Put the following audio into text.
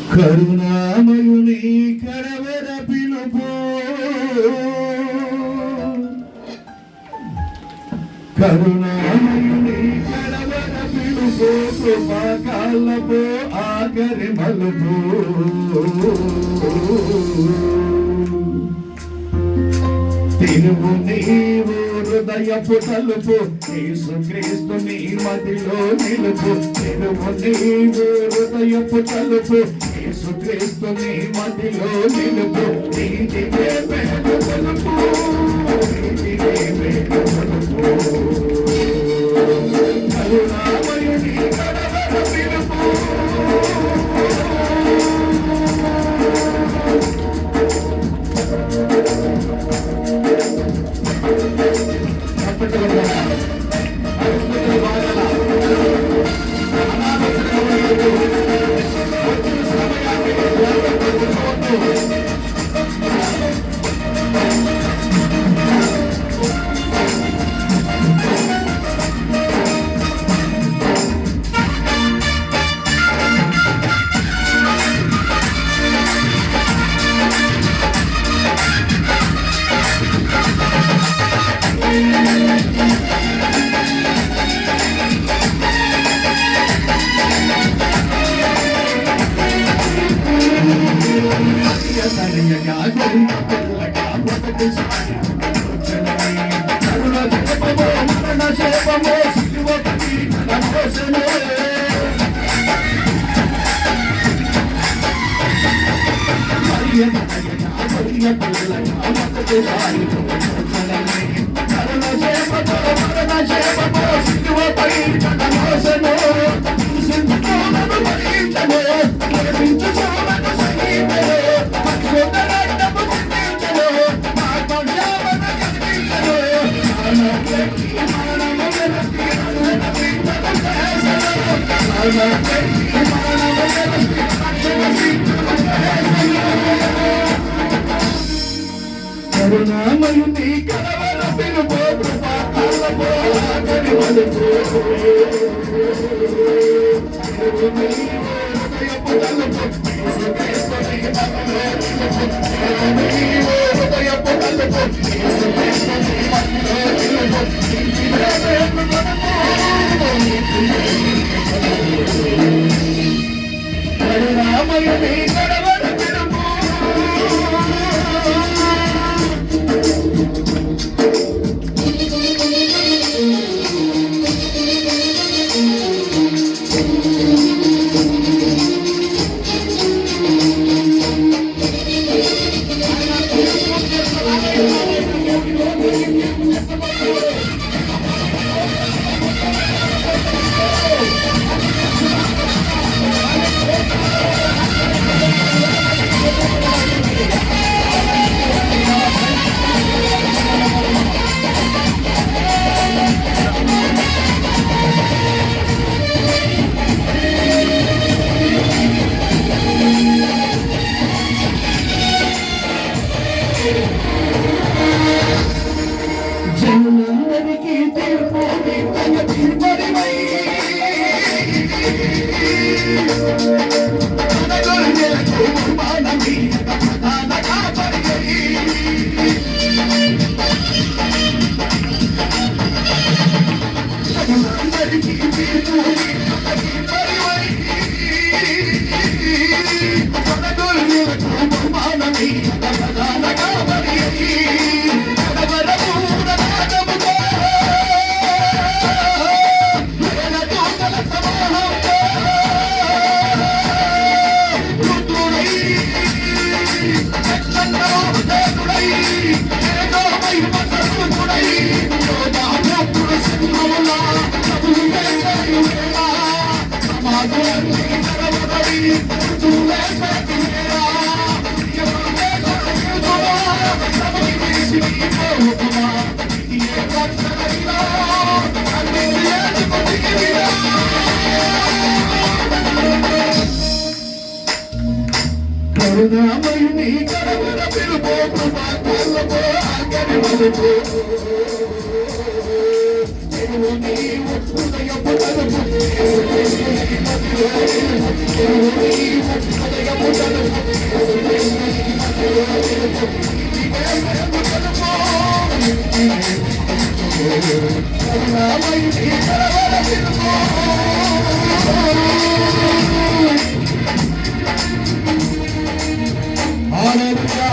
కరుణామయుని కడవర పిలుపు కరుణామయుని కడవర పిలుపు కృపాకాలపు ఆఖరి మలుపు తిరుగు నీవు హృదయపు తలుపు యేసుక్రీస్తు నీ మదిలో నిలుపు తిరుగు నీవు హృదయపు తలుపు యేసుక్రీస్తు నీ మదిలో నిలుపు నీతివే వెలుగు తలుపు నీతివే వెలుగు తలుపు కరుణామయుని కడవర పిలుపు కరుణామయుని కడవర పిలుపు కృపాకాలపు ఆఖరి మలుపు తిరుగు నీవు హృదయపు తలుపు యేసుక్రీస్తు నీ మదిలో నిలుపు తిరుగు నీవు హృదయపు తలుపు యేసుక్రీస్తు నీ మదిలో నిలుపు నీతివే వెలుగు తలుపు కరుణామయుని కడవర పిలుపు కరుణామయుని కడవర పిలుపు కృపాకాలపు ఆఖరి మలుపు తిరుగు నీవు హృదయపు తలుపు యేసుక్రీస్తు నీ మదిలో నిలుపు తిరుగు నీవు హృదయపు కరుణామయుని కడవర పిలుపు